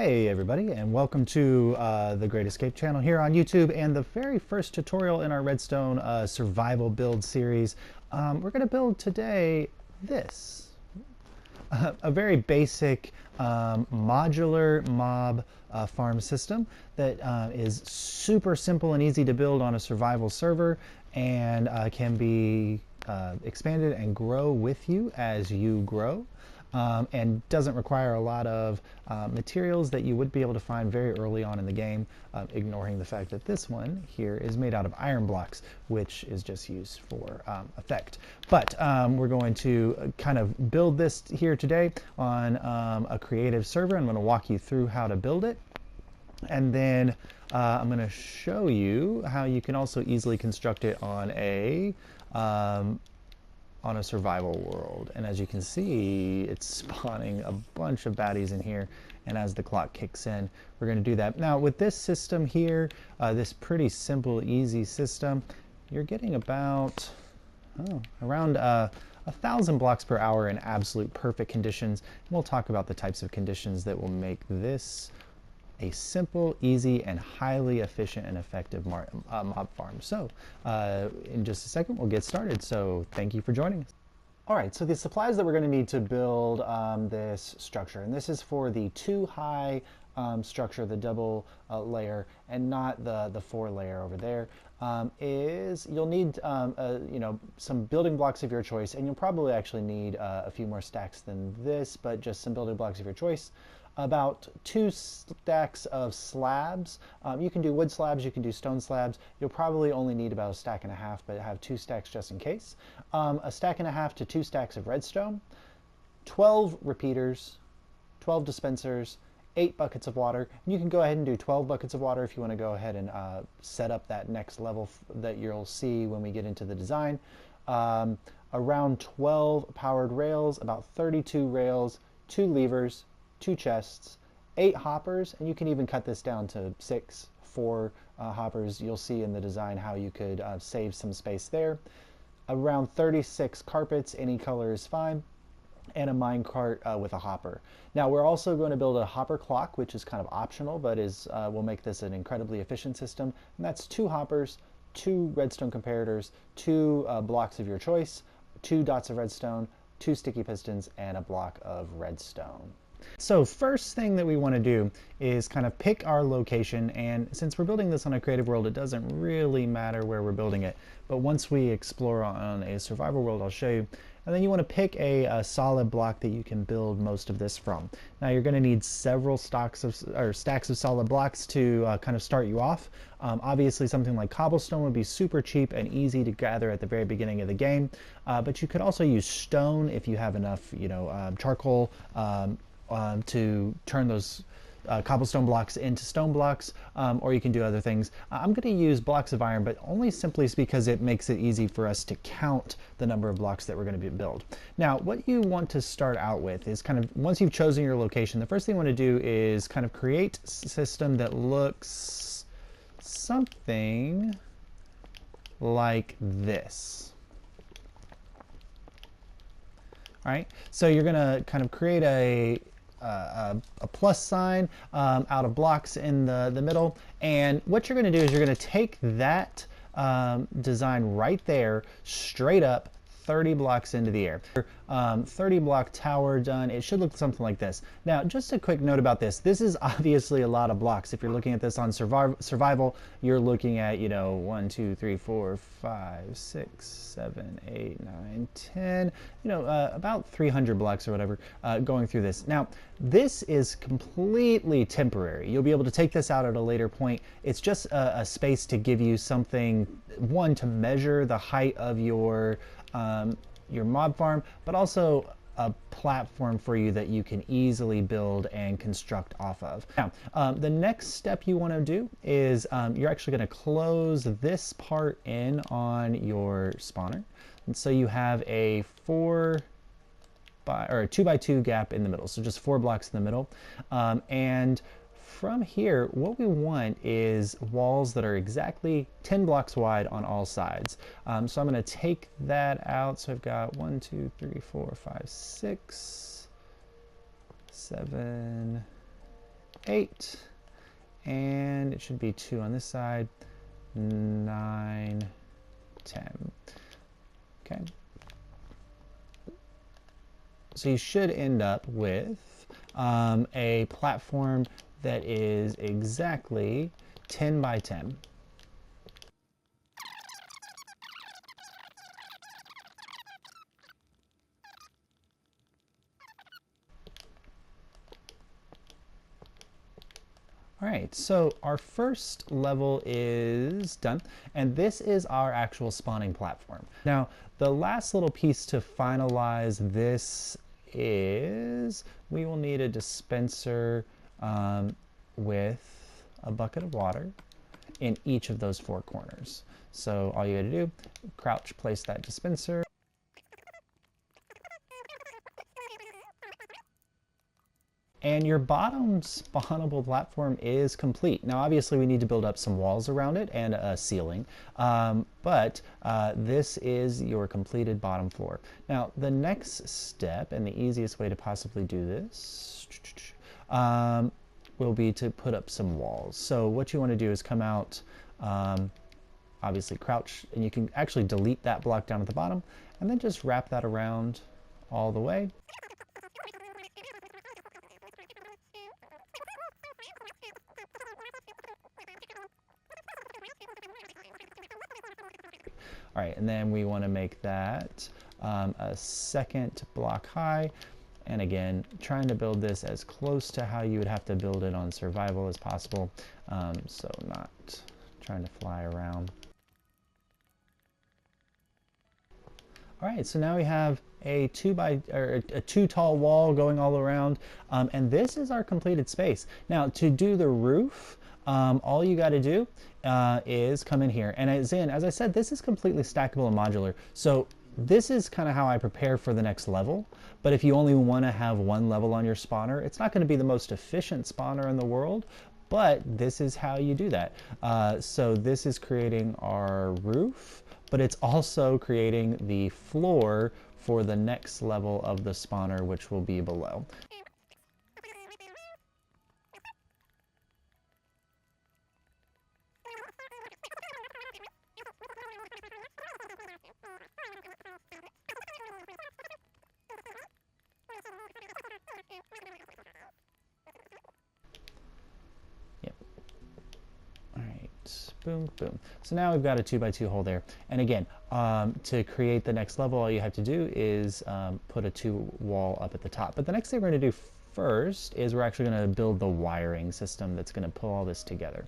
Hey everybody, and welcome to the Great Escape channel here on YouTube, and the very first tutorial in our Redstone survival build series. We're going to build today this, a very basic modular mob farm system that is super simple and easy to build on a survival server, and can be expanded and grow with you as you grow. And doesn't require a lot of materials that you would be able to find very early on in the game, ignoring the fact that this one here is made out of iron blocks, which is just used for effect. But we're going to kind of build this here today on a creative server. I'm going to walk you through how to build it. And then I'm going to show you how you can also easily construct it on a survival world. And as you can see, it's spawning a bunch of baddies in here, and as the clock kicks in, we're going to do that. Now with this system here, this pretty simple, easy system, you're getting about around 1,000 blocks per hour in absolute perfect conditions. And we'll talk about the types of conditions that will make this a simple, easy, and highly efficient and effective mob farm. So in just a second we'll get started, so thank you for joining us. Alright, so the supplies that we're going to need to build this structure, and this is for the 2-high structure, the double layer, and not the 4-layer over there, is you'll need some building blocks of your choice, and you'll probably actually need a few more stacks than this, but just some building blocks of your choice. About 2 stacks of slabs. You can do wood slabs, you can do stone slabs. You'll probably only need about 1.5 stacks, but have 2 stacks just in case. 1.5 stacks to 2 stacks of redstone, 12 repeaters, 12 dispensers, 8 buckets of water. And you can go ahead and do 12 buckets of water if you want to go ahead and set up that next level that you'll see when we get into the design. Around 12 powered rails, about 32 rails, 2 levers, 2 chests, 8 hoppers, and you can even cut this down to 6, 4 hoppers. You'll see in the design how you could save some space there. Around 36 carpets, any color is fine, and a minecart with a hopper. Now we're also going to build a hopper clock, which is kind of optional, but will make this an incredibly efficient system. And that's 2 hoppers, 2 redstone comparators, 2 blocks of your choice, 2 dots of redstone, 2 sticky pistons, and a block of redstone. So first thing that we want to do is kind of pick our location, and since we're building this on a creative world, it doesn't really matter where we're building it, but once we explore on a survival world, I'll show you. And then you want to pick a solid block that you can build most of this from. Now you're going to need several stacks of solid blocks to kind of start you off. Obviously something like cobblestone would be super cheap and easy to gather at the very beginning of the game, but you could also use stone if you have enough charcoal to turn those cobblestone blocks into stone blocks, or you can do other things. I'm going to use blocks of iron, but only simply because it makes it easy for us to count the number of blocks that we're going to build. Now what you want to start out with is kind of, once you've chosen your location, the first thing you want to do is kind of create a system that looks something like this. All right, so you're going to kind of create a plus sign out of blocks in the middle, and what you're going to do is you're going to take that design right there, straight up 30 blocks into the air. 30 block tower done. It should look something like this. Now just a quick note about this. This is obviously a lot of blocks. If you're looking at this on survival, you're looking at 1, 2, 3, 4, 5, 6, 7, 8, 9, 10, about 300 blocks or whatever going through this. Now this is completely temporary. You'll be able to take this out at a later point. It's just a space to give you something, one, to measure the height of your mob farm, but also a platform for you that you can easily build and construct off of. Now, the next step you want to do is you're actually going to close this part in on your spawner, and so you have a 2 by 2 gap in the middle, so just 4 blocks in the middle, and from here, what we want is walls that are exactly 10 blocks wide on all sides. So I'm going to take that out. So I've got 1, 2, 3, 4, 5, 6, 7, 8, and it should be 2 on this side, 9, 10. Okay. So you should end up with a platform that is exactly 10 by 10. All right, so our first level is done, and this is our actual spawning platform. Now, the last little piece to finalize this is we will need a dispenser with a bucket of water in each of those 4 corners. So all you gotta do, crouch, place that dispenser. And your bottom spawnable platform is complete. Now, obviously, we need to build up some walls around it and a ceiling, but this is your completed bottom floor. Now, the next step, and the easiest way to possibly do this, will be to put up some walls. So what you want to do is come out, obviously crouch, and you can actually delete that block down at the bottom, and then just wrap that around all the way. All right, and then we want to make that a second block high. And again, trying to build this as close to how you would have to build it on survival as possible. So not trying to fly around. All right, so now we have a 2 tall wall going all around, and this is our completed space. Now, to do the roof, all you got to do is come in here, and as I said, this is completely stackable and modular. So this is kind of how I prepare for the next level. But if you only want to have 1 level on your spawner, it's not going to be the most efficient spawner in the world. But this is how you do that. So this is creating our roof, but it's also creating the floor for the next level of the spawner, which will be below. Boom, boom. So now we've got a 2 by 2 hole there. And again, to create the next level, all you have to do is put a 2 wall up at the top. But the next thing we're going to do first is we're actually going to build the wiring system that's going to pull all this together.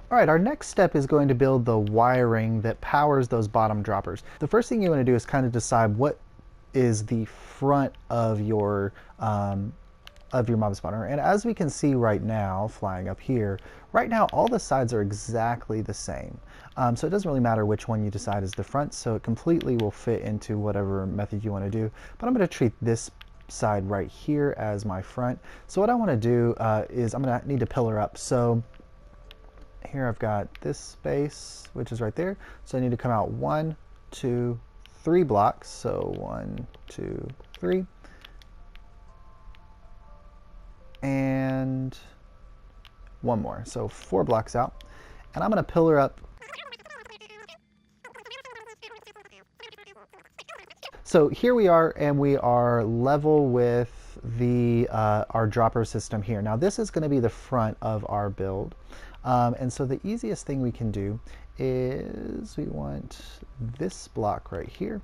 All right, our next step is going to build the wiring that powers those bottom droppers. The first thing you want to do is kind of decide what is the front of your mob spawner. And as we can see right now, flying up here, right now all the sides are exactly the same. So it doesn't really matter which one you decide is the front, so it completely will fit into whatever method you want to do. But I'm going to treat this side right here as my front. So what I want to do is I'm going to need to pillar up. So here I've got this space, which is right there. So I need to come out 1, 2, 3 blocks. So 1, 2, 3. And 1 more, so 4 blocks out, and I'm going to pillar up. So here we are, and we are level with the our dropper system here. Now this is going to be the front of our build, and so the easiest thing we can do is we want this block right here,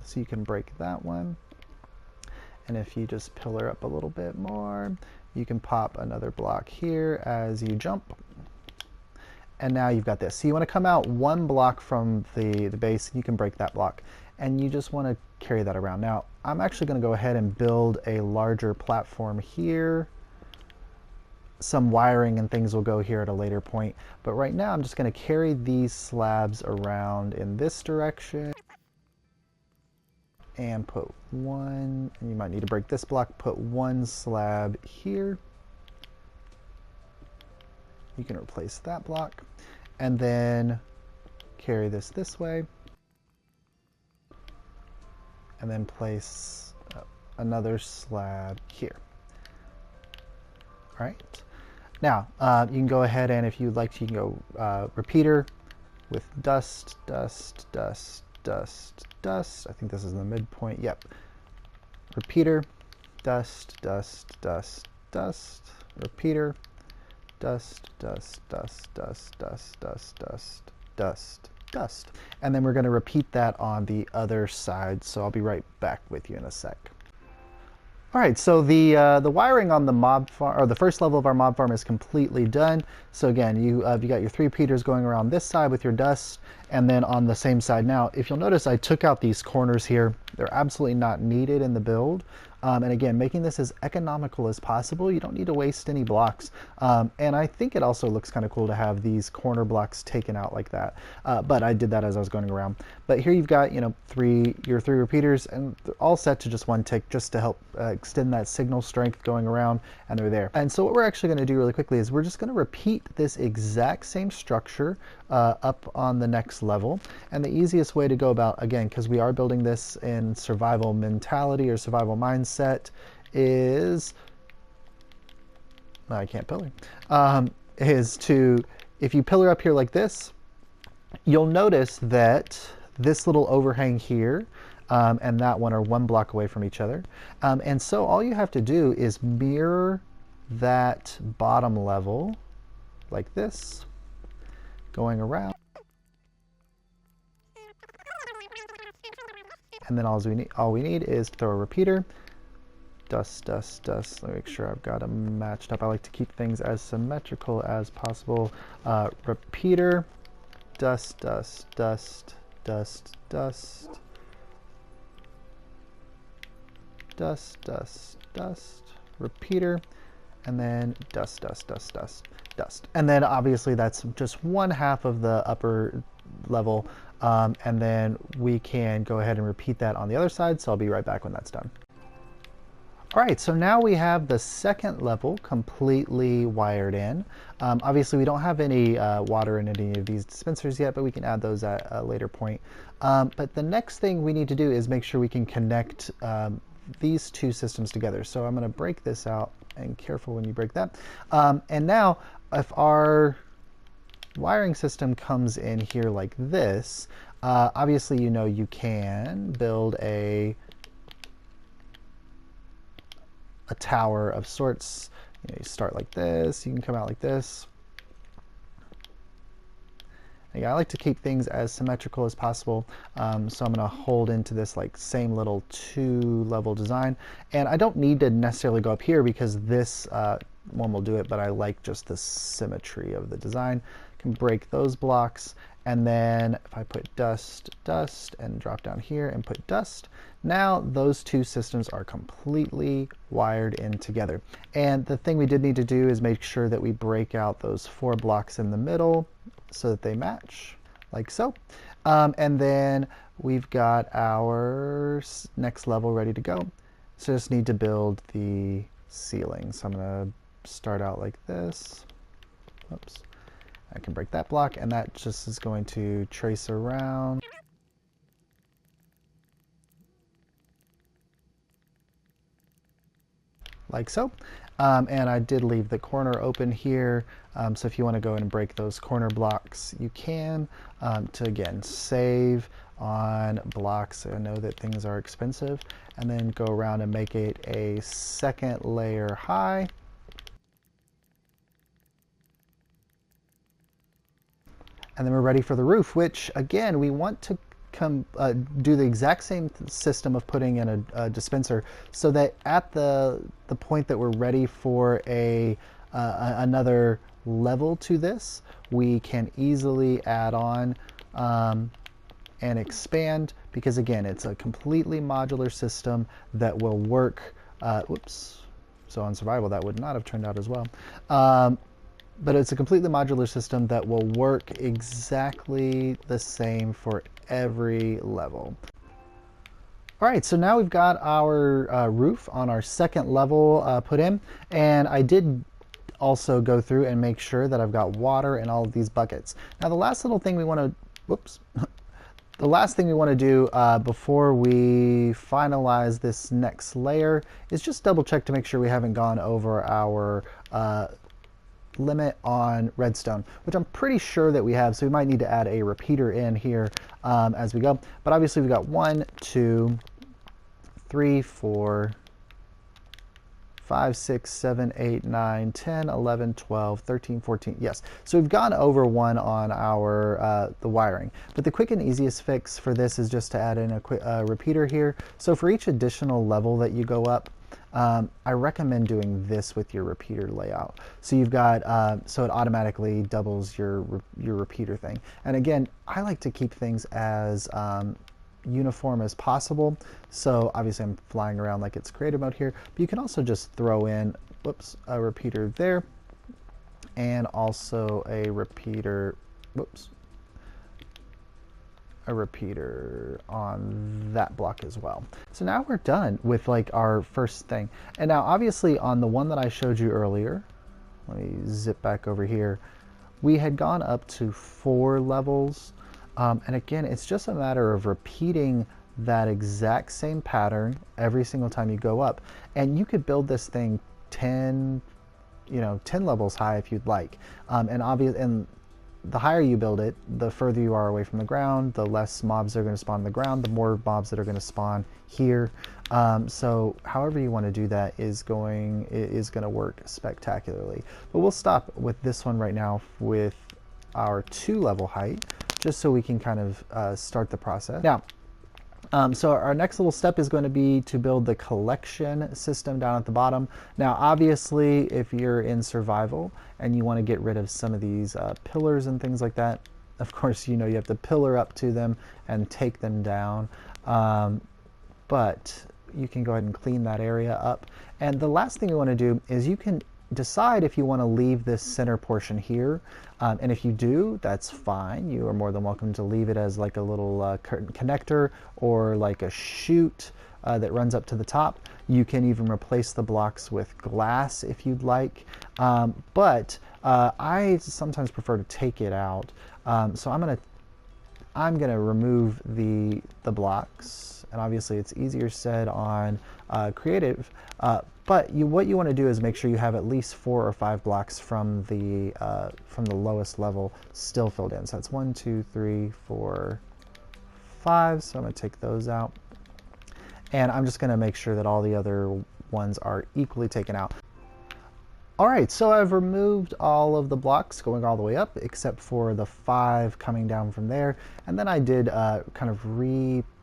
so you can break that one. And if you just pillar up a little bit more, you can pop another block here as you jump. And now you've got this. So you want to come out 1 block from the base, and you can break that block. And you just want to carry that around. Now, I'm actually going to go ahead and build a larger platform here. Some wiring and things will go here at a later point. But right now, I'm just going to carry these slabs around in this direction. And put 1, and you might need to break this block, put 1 slab here. You can replace that block, and then carry this way, and then place another slab here. All right. Now, you can go ahead and if you'd like to, you can go repeater with dust, dust, dust, dust, dust. I think this is the midpoint. Yep. Repeater, dust, dust, dust, dust. Repeater, dust, dust, dust, dust, dust, dust, dust, dust, dust. And then we're going to repeat that on the other side. So I'll be right back with you in a sec. All right, so the wiring on the mob farm, or the first level of our mob farm, is completely done. So again, you got your 3 repeaters going around this side with your dust, and then on the same side. Now, if you'll notice, I took out these corners here. They're absolutely not needed in the build. And again, making this as economical as possible. You don't need to waste any blocks. And I think it also looks kind of cool to have these corner blocks taken out like that. But I did that as I was going around. But here you've got, you know, your three repeaters, and they're all set to just 1 tick, just to help extend that signal strength going around, and they're there. And so what we're actually going to do really quickly is we're just going to repeat this exact same structure up on the next level. And the easiest way to go about, again, because we are building this in survival mentality or survival mindset, is, I can't pillar, is to, if you pillar up here like this, you'll notice that this little overhang here and that one are 1 block away from each other. And so all you have to do is mirror that bottom level like this, going around. And then all we need is throw a repeater. Dust, dust, dust. Let me make sure I've got them matched up. I like to keep things as symmetrical as possible. Repeater, dust, dust, dust, dust, dust, dust, dust, dust, repeater, and then dust, dust, dust, dust, dust. And then obviously that's just 1/2 of the upper level. And then we can go ahead and repeat that on the other side. So I'll be right back when that's done. All right, so now we have the second level completely wired in. Obviously, we don't have any water in any of these dispensers yet, but we can add those at a later point. But the next thing we need to do is make sure we can connect these 2 systems together. So I'm going to break this out, and careful when you break that. And now, if our wiring system comes in here like this, obviously, you know, you can build a tower of sorts. You know, you start like this, you can come out like this. Again, I like to keep things as symmetrical as possible, so I'm going to hold into this like same little 2-level design. And I don't need to necessarily go up here because this one will do it, but I like just the symmetry of the design. I can break those blocks, and then if I put dust, dust, and drop down here and put dust, now those 2 systems are completely wired in together. And the thing we did need to do is make sure that we break out those 4 blocks in the middle so that they match, like so. And then we've got our next level ready to go. So just need to build the ceiling. So I'm going to start out like this. Oops. I can break that block, and that just is going to trace around. Like so. And I did leave the corner open here, so if you want to go and break those corner blocks, you can, to again save on blocks. I know that things are expensive, and then go around and make it a 2nd layer high. And then we're ready for the roof, which again, we want to do the exact same system of putting in a dispenser, so that at the point that we're ready for another level to this, we can easily add on and expand, because again, it's a completely modular system that will work. Whoops. So on survival, that would not have turned out as well. But it's a completely modular system that will work exactly the same for every level. All right, so now we've got our roof on our 2nd level put in, and I did also go through and make sure that I've got water in all of these buckets. Now the last little thing we want to, whoops, the last thing we want to do before we finalize this next layer is just double check to make sure we haven't gone over our limit on redstone, which I'm pretty sure that we have, so we might need to add a repeater in here as we go. But obviously we've got 1, 2, 3, 4, 5, 6, 7, 8, 9, 10, 11, 12, 13, 14. Yes, so we've gone over 1 on our the wiring. But the quick and easiest fix for this is just to add in a quick repeater here. So for each additional level that you go up, I recommend doing this with your repeater layout. So you've got, so it automatically doubles your repeater thing. And again, I like to keep things as uniform as possible. So obviously I'm flying around like it's creative mode here, but you can also just throw in, whoops, a repeater there, and also a repeater, whoops, a repeater on that block as well. So now we're done with like our first thing. And now obviously on the one that I showed you earlier, let me zip back over here, we had gone up to 4 levels. And again, it's just a matter of repeating that exact same pattern every single time you go up. And you could build this thing 10 levels high if you'd like. And the higher you build it, the further you are away from the ground, the less mobs are going to spawn on the ground, the more mobs that are going to spawn here. So however you want to do that is going to work spectacularly. But we'll stop with this one right now with our 2 level height, just so we can kind of start the process. Now, so our next little step is going to be to build the collection system down at the bottom. Now, obviously, if you're in survival and you want to get rid of some of these pillars and things like that, of course, you have to pillar up to them and take them down. But you can go ahead and clean that area up. And the last thing you want to do is you can decide if you want to leave this center portion here. And if you do, that's fine. You are more than welcome to leave it as like a little connector or like a chute that runs up to the top. You can even replace the blocks with glass if you'd like. But I sometimes prefer to take it out. So I'm gonna remove the blocks, and obviously it's easier said on creative. But what you want to do is make sure you have at least 4 or 5 blocks from the lowest level still filled in. So that's 1, 2, 3, 4, 5. So I'm going to take those out. And I'm just going to make sure that all the other ones are equally taken out. All right, so I've removed all of the blocks going all the way up, except for the 5 coming down from there. And then I did kind of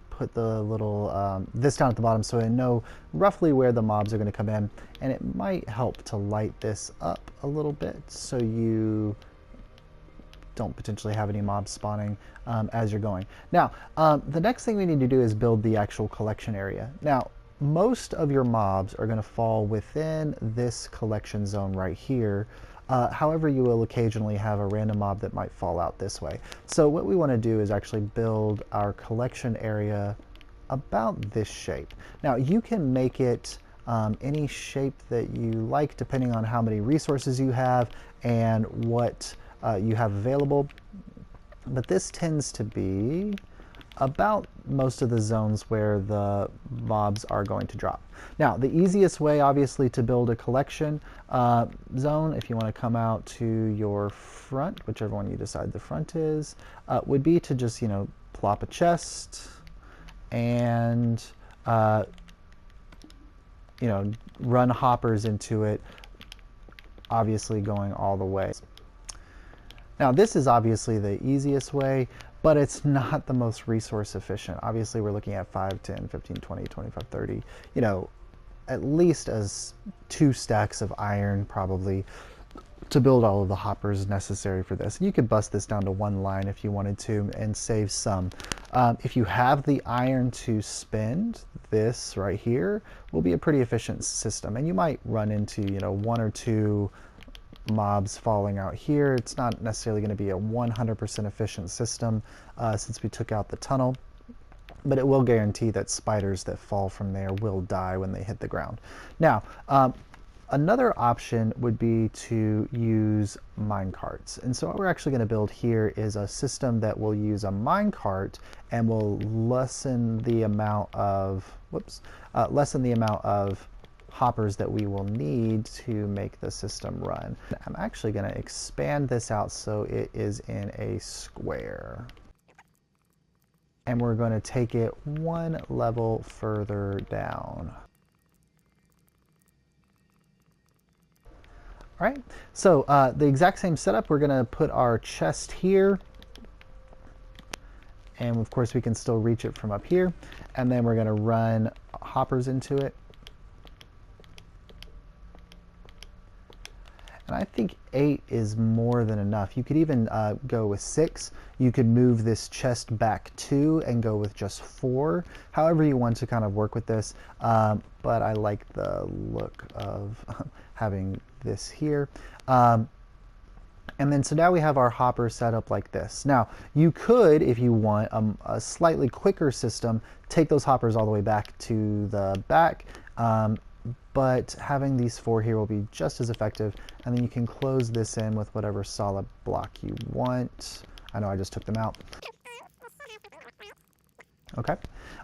put the little this down at the bottom so I know roughly where the mobs are going to come in, and it might help to light this up a little bit so you don't potentially have any mobs spawning as you're going. Now, the next thing we need to do is build the actual collection area. Now, most of your mobs are going to fall within this collection zone right here. However, you will occasionally have a random mob that might fall out this way. So what we want to do is actually build our collection area about this shape. Now, you can make it any shape that you like depending on how many resources you have and what you have available. But this tends to be about most of the zones where the mobs are going to drop. Now, the easiest way, obviously, to build a collection zone, if you want to come out to your front, whichever one you decide the front is, would be to just, plop a chest and, run hoppers into it, obviously going all the way. Now, this is obviously the easiest way, but it's not the most resource efficient. Obviously, we're looking at 5, 10, 15, 20, 25, 30, at least as 2 stacks of iron probably to build all of the hoppers necessary for this. And you could bust this down to 1 line if you wanted to and save some. If you have the iron to spend, this right here will be a pretty efficient system. And you might run into, 1 or 2 mobs falling out here. It's not necessarily going to be a 100% efficient system since we took out the tunnel, but it will guarantee that spiders that fall from there will die when they hit the ground. Now, Another option would be to use minecarts. And so what we're actually going to build here is a system that will use a minecart and will lessen the amount of, hoppers that we will need to make the system run. I'm actually going to expand this out so it is in a square. And we're going to take it one level further down. All right, so the exact same setup, we're going to put our chest here. And of course we can still reach it from up here. And then we're going to run hoppers into it. And I think 8 is more than enough. You could even go with 6. You could move this chest back 2 and go with just 4. However you want to kind of work with this. But I like the look of having this here. And then so now we have our hopper set up like this. Now you could, if you want a slightly quicker system, take those hoppers all the way back to the back. But having these 4 here will be just as effective. And then you can close this in with whatever solid block you want. I know I just took them out. Okay.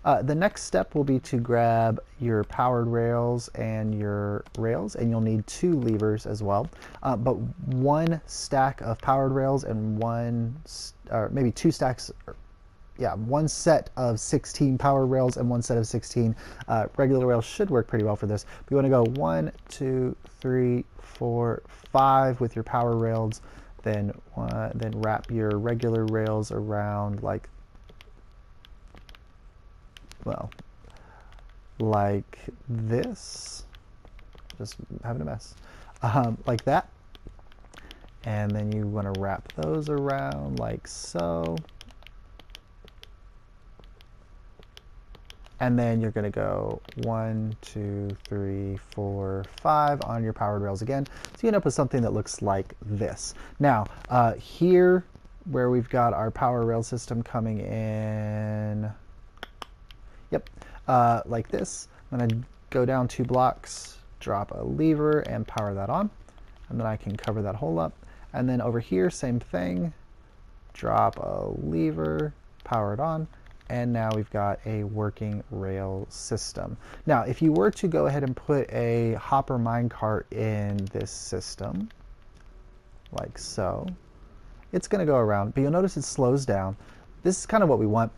The next step will be to grab your powered rails and your rails, and you'll need 2 levers as well. But 1 stack of powered rails and maybe 2 stacks. Yeah, 1 set of 16 power rails and 1 set of 16 regular rails should work pretty well for this. But you want to go 1, 2, 3, 4, 5 with your power rails, then wrap your regular rails around like this. Just having a mess. Like that. And then you want to wrap those around like so. And then you're going to go 1, 2, 3, 4, 5 on your powered rails again. So you end up with something that looks like this. Now, here where we've got our power rail system coming in, like this, I'm going to go down 2 blocks, drop a lever, and power that on. And then I can cover that hole up. And then over here, same thing, drop a lever, power it on. And now we've got a working rail system. Now, if you were to go ahead and put a hopper minecart in this system, like so, it's going to go around, but you'll notice it slows down. This is kind of what we want.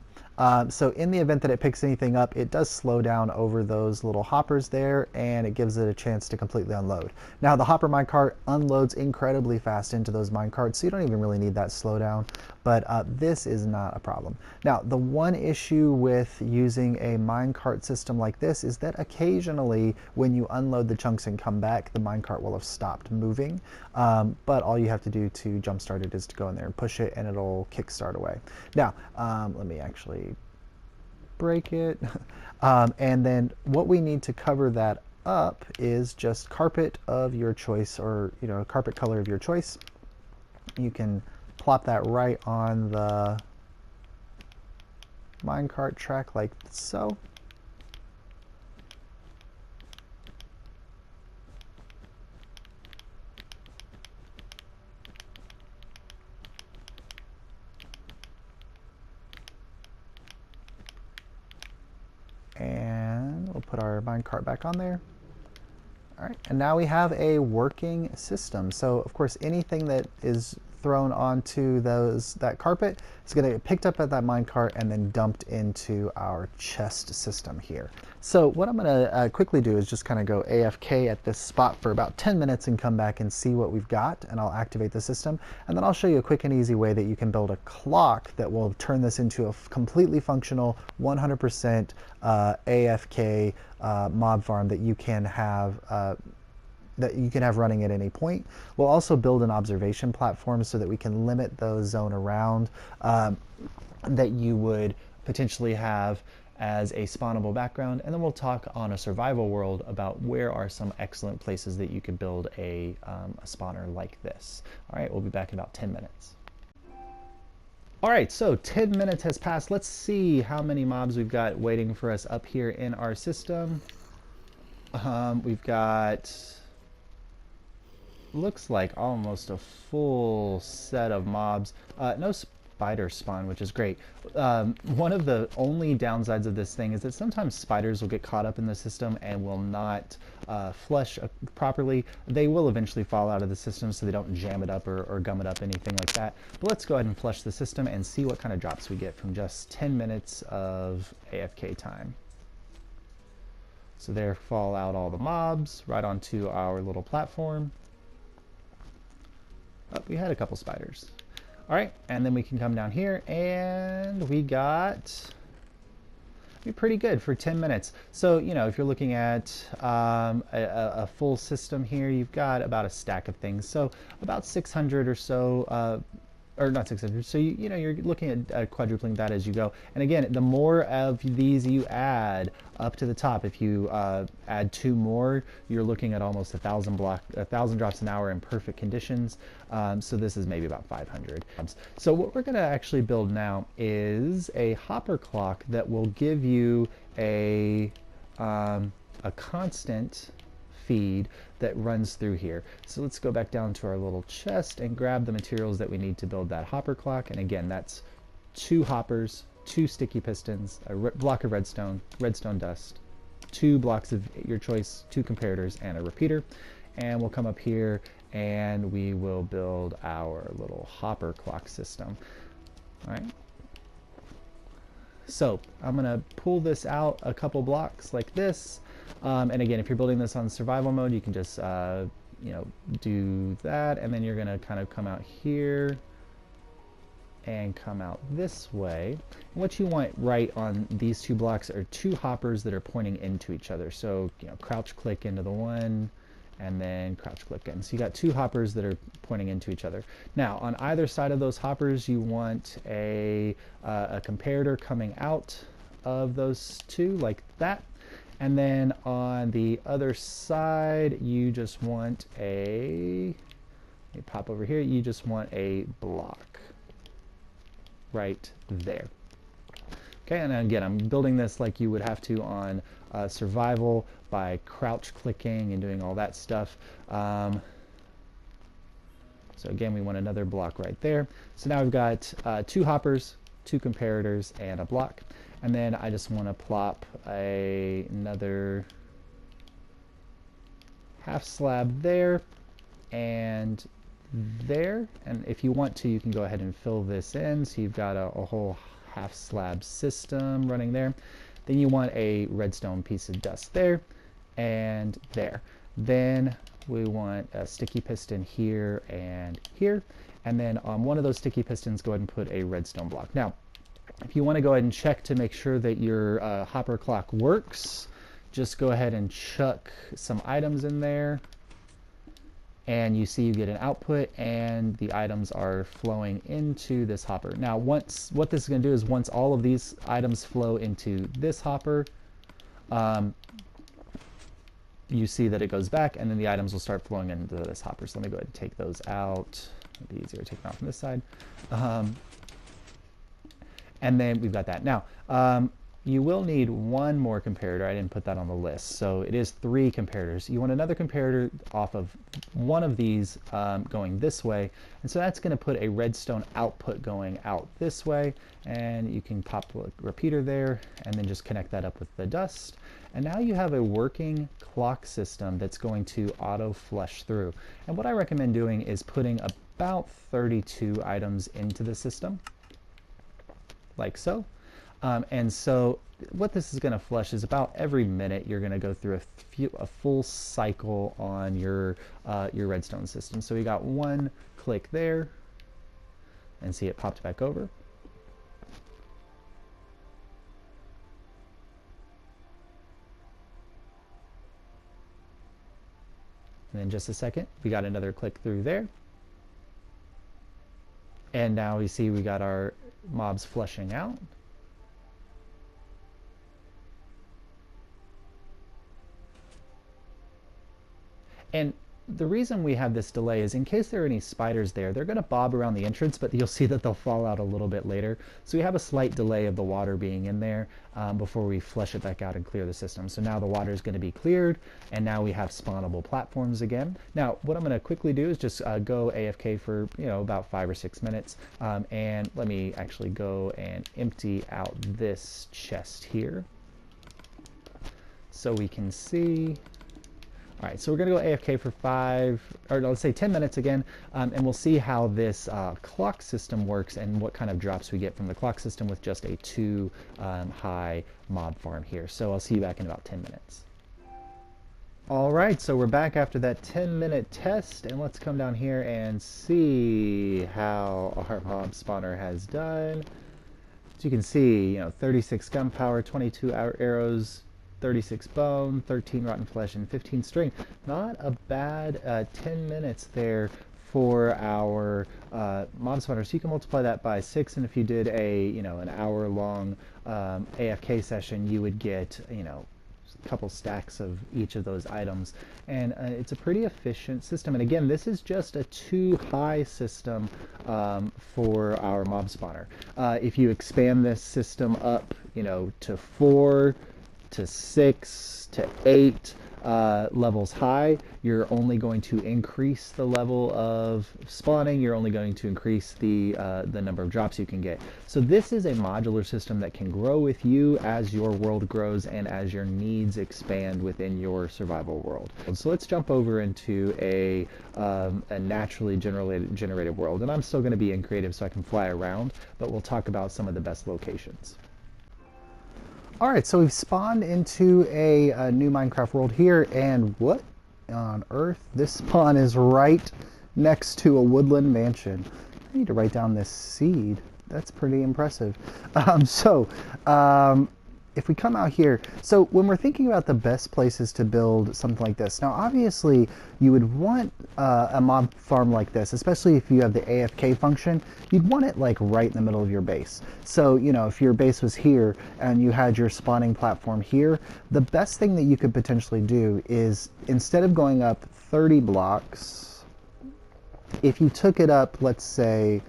So in the event that it picks anything up, it does slow down over those little hoppers there, and it gives it a chance to completely unload. Now the hopper minecart unloads incredibly fast into those minecarts, so you don't even really need that slowdown, but this is not a problem. Now the one issue with using a minecart system like this is that occasionally when you unload the chunks and come back, the minecart will have stopped moving, but all you have to do to jumpstart it is to go in there and push it, and it'll kickstart away. Now let me actually break it. And then what we need to cover that up is just carpet of your choice, or carpet color of your choice. You can plop that right on the minecart track like so. And we'll put our minecart back on there. All right, and now we have a working system. So of course, anything that is thrown onto that carpet is going to get picked up at that minecart and then dumped into our chest system here. So what I'm going to quickly do is just kind of go AFK at this spot for about 10 minutes and come back and see what we've got, and I'll activate the system, and then I'll show you a quick and easy way that you can build a clock that will turn this into a completely functional 100% AFK mob farm that you can have running at any point. We'll also build an observation platform so that we can limit the zone around that you would potentially have as a spawnable background, and then we'll talk on a survival world about where are some excellent places that you could build a spawner like this. All right, we'll be back in about 10 minutes. All right, so 10 minutes has passed. Let's see how many mobs we've got waiting for us up here in our system. We've got looks like almost a full set of mobs. No spiders spawn, which is great. One of the only downsides of this thing is that sometimes spiders will get caught up in the system and will not flush properly. They will eventually fall out of the system, so they don't jam it up or gum it up, anything like that. But let's go ahead and flush the system and see what kind of drops we get from just 10 minutes of AFK time. So there fall out all the mobs right onto our little platform. Oh, we had a couple spiders. All right, and then we can come down here, and we got pretty good for 10 minutes. So, you know, if you're looking at a full system here, you've got about a stack of things. So about 600 or so, or not 600, so you know, you're looking at quadrupling that as you go. And again, the more of these you add up to the top, if you add 2 more, you're looking at almost 1,000 drops an hour in perfect conditions. So this is maybe about 500. So what we're going to actually build now is a hopper clock that will give you a constant feed that runs through here. So let's go back down to our little chest and grab the materials that we need to build that hopper clock. And again, that's 2 hoppers, 2 sticky pistons, a block of redstone dust, 2 blocks of your choice, 2 comparators, and a repeater. And we'll come up here and we will build our little hopper clock system. All right. So I'm going to pull this out a couple blocks like this. And again, if you're building this on survival mode, you can just, you know, do that. And then you're going to kind of come out here and come out this way. And what you want right on these 2 blocks are 2 hoppers that are pointing into each other. So, you know, crouch click into the one and then crouch click in. So you got 2 hoppers that are pointing into each other. Now, on either side of those hoppers, you want a comparator coming out of those 2 like that. And then on the other side, you just want a, let me pop over here, you just want a block right there. Okay, and again, I'm building this like you would have to on survival by crouch clicking and doing all that stuff. So again, we want another block right there. So now we've got 2 hoppers, 2 comparators, and a block. And then I just want to plop another half slab there and there. And if you want to, you can go ahead and fill this in. So you've got a whole half slab system running there. Then you want a redstone piece of dust there and there. Then we want a sticky piston here and here. And then on one of those sticky pistons, go ahead and put a redstone block. Now, if you want to go ahead and check to make sure that your hopper clock works, just go ahead and chuck some items in there. And you see you get an output and the items are flowing into this hopper. Now, what this is going to do is once all of these items flow into this hopper, you see that it goes back and then the items will start flowing into this hopper. So let me go ahead and take those out. It'll be easier to take them out from this side. And then we've got that. Now, you will need 1 more comparator. I didn't put that on the list. So it is 3 comparators. You want another comparator off of one of these going this way. And so that's going to put a redstone output going out this way. And you can pop a repeater there and then just connect that up with the dust. And now you have a working clock system that's going to auto flush through. And what I recommend doing is putting about 32 items into the system, like so. And so what this is going to flush is about every minute you're going to go through a full cycle on your redstone system. So we got 1 click there and see it popped back over. And then just a second, we got another click through there. And now we see we got our mobs flushing out. And the reason we have this delay is in case there are any spiders there, they're going to bob around the entrance, but you'll see that they'll fall out a little bit later. So we have a slight delay of the water being in there before we flush it back out and clear the system. So now the water is going to be cleared, and now we have spawnable platforms again. Now, what I'm going to quickly do is just go AFK for about 5 or 6 minutes, and let me actually go and empty out this chest here so we can see. All right, so we're going to go AFK for 10 minutes again, and we'll see how this clock system works and what kind of drops we get from the clock system with just a 2 high mob farm here. So I'll see you back in about 10 minutes. All right, so we're back after that 10-minute test, and let's come down here and see how our mob spawner has done. As you can see, 36 gunpowder, 22 arrows, 36 bone, 13 rotten flesh, and 15 string. Not a bad 10 minutes there for our mob spawner. So you can multiply that by 6, and if you did an hour-long AFK session, you would get a couple stacks of each of those items, and it's a pretty efficient system. And again, this is just a 2 high system for our mob spawner. If you expand this system up, to 4 to 6 to 8 levels high, you're only going to increase the level of spawning. You're only going to increase the number of drops you can get. So this is a modular system that can grow with you as your world grows and as your needs expand within your survival world. So let's jump over into a naturally generated world. And I'm still going to be in creative so I can fly around, but we'll talk about some of the best locations. Alright, so we've spawned into a new Minecraft world here, and what on earth? This spawn is right next to a woodland mansion. I need to write down this seed. That's pretty impressive. If we come out here, so when we're thinking about the best places to build something like this, now obviously you would want a mob farm like this, especially if you have the AFK function, you'd want it like right in the middle of your base. So, if your base was here and you had your spawning platform here, the best thing that you could potentially do is, instead of going up 30 blocks, if you took it up, let's say,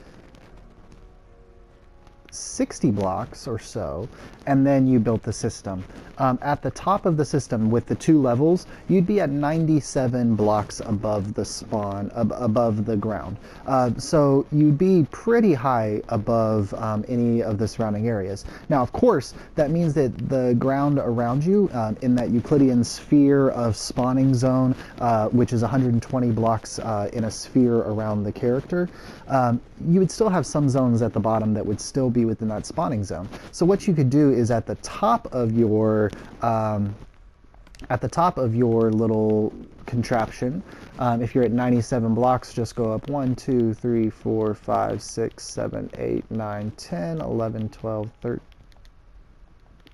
60 blocks or so, and then you built the system. At the top of the system with the 2 levels, you'd be at 97 blocks above the spawn, above the ground. So you'd be pretty high above any of the surrounding areas. Now, of course, that means that the ground around you, in that Euclidean sphere of spawning zone, which is 120 blocks in a sphere around the character, you would still have some zones at the bottom that would still be within that spawning zone. So what you could do is at the top of your little contraption, if you're at 97 blocks, just go up 1, 2, 3, 4, 5, 6, 7, 8, 9, 10, 11, 12,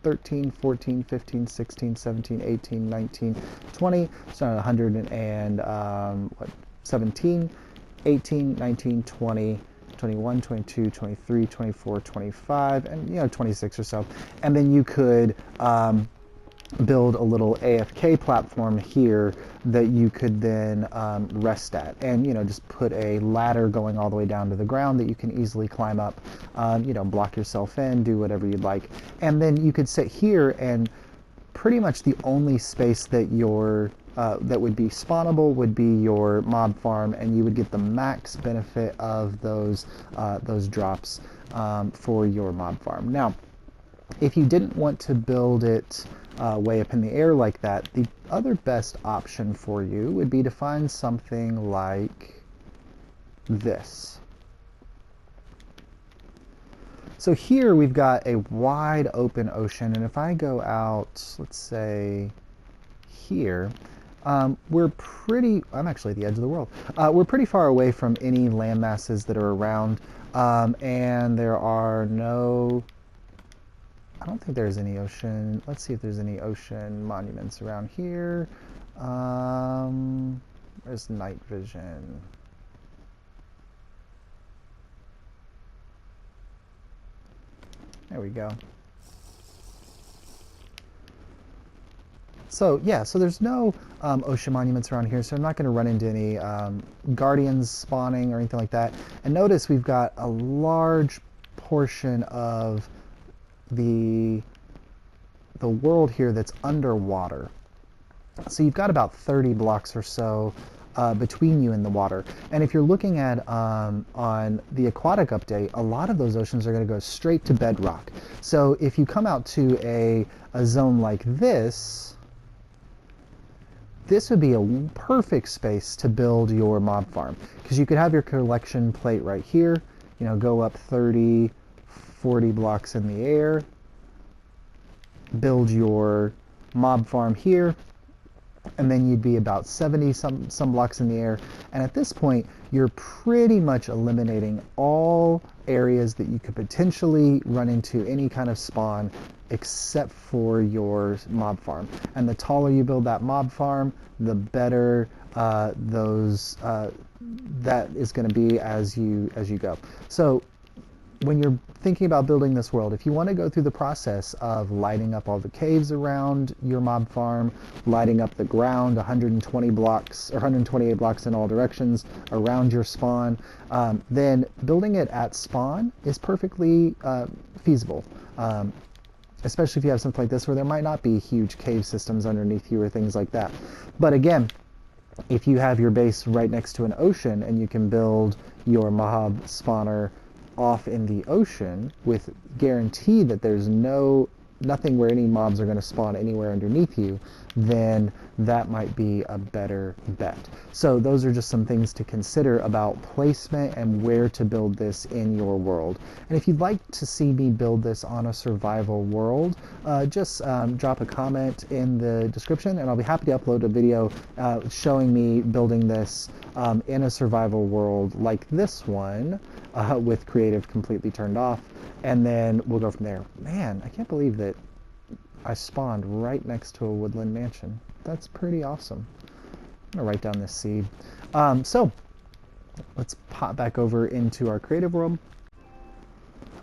13, 14, 15, 16, 17, 18, 19, 20, so 117, 18, 19, 20, 21, 22, 23, 24, 25, and 26 or so. And then you could build a little AFK platform here that you could then rest at, and just put a ladder going all the way down to the ground that you can easily climb up, block yourself in, do whatever you'd like. And then you could sit here, and pretty much the only space that that would be spawnable would be your mob farm, and you would get the max benefit of those drops for your mob farm. Now, if you didn't want to build it way up in the air like that, the other best option for you would be to find something like this. So here we've got a wide open ocean, and if I go out, let's say here, I'm actually at the edge of the world. We're pretty far away from any land masses that are around, and there are I don't think there's any ocean. Let's see if there's any ocean monuments around here. There's night vision. There we go. So yeah, so there's no ocean monuments around here, so I'm not going to run into any guardians spawning or anything like that. And notice we've got a large portion of the world here that's underwater. So you've got about 30 blocks or so between you and the water. And if you're looking at on the aquatic update, a lot of those oceans are going to go straight to bedrock. So if you come out to a zone like this would be a perfect space to build your mob farm, because you could have your collection plate right here, you know, go up 30, 40 blocks in the air, build your mob farm here, and then you'd be about 70 some blocks in the air. And at this point, you're pretty much eliminating all areas that you could potentially run into any kind of spawn except for your mob farm. And the taller you build that mob farm, the better that is going to be as you go. So when you're thinking about building this world, if you want to go through the process of lighting up all the caves around your mob farm, lighting up the ground 120 blocks or 128 blocks in all directions around your spawn, then building it at spawn is perfectly feasible. Especially if you have something like this where there might not be huge cave systems underneath you or things like that. But again, if you have your base right next to an ocean and you can build your mob spawner off in the ocean with guarantee that there's nothing where any mobs are going to spawn anywhere underneath you, then that might be a better bet. So those are just some things to consider about placement and where to build this in your world. And if you'd like to see me build this on a survival world, just drop a comment in the description and I'll be happy to upload a video showing me building this in a survival world like this one, with creative completely turned off, and then we'll go from there. Man, I can't believe that I spawned right next to a woodland mansion. That's pretty awesome. I'm gonna write down this seed. So let's pop back over into our creative world.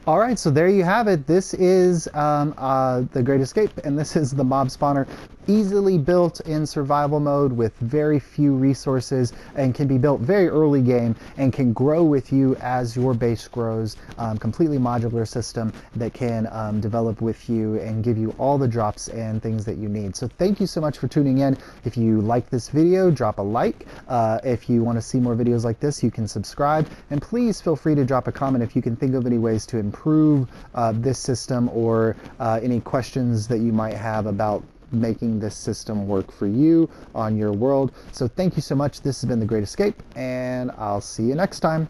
All right, so there you have it. This is the Great Escape, and this is the mob spawner, easily built in survival mode with very few resources, and can be built very early game and can grow with you as your base grows. Completely modular system that can develop with you and give you all the drops and things that you need. So thank you so much for tuning in. If you like this video, drop a like. If you want to see more videos like this, you can subscribe, and please feel free to drop a comment if you can think of any ways to improve this system, or any questions that you might have about making this system work for you on your world. So thank you so much. This has been The Great Escape, and I'll see you next time.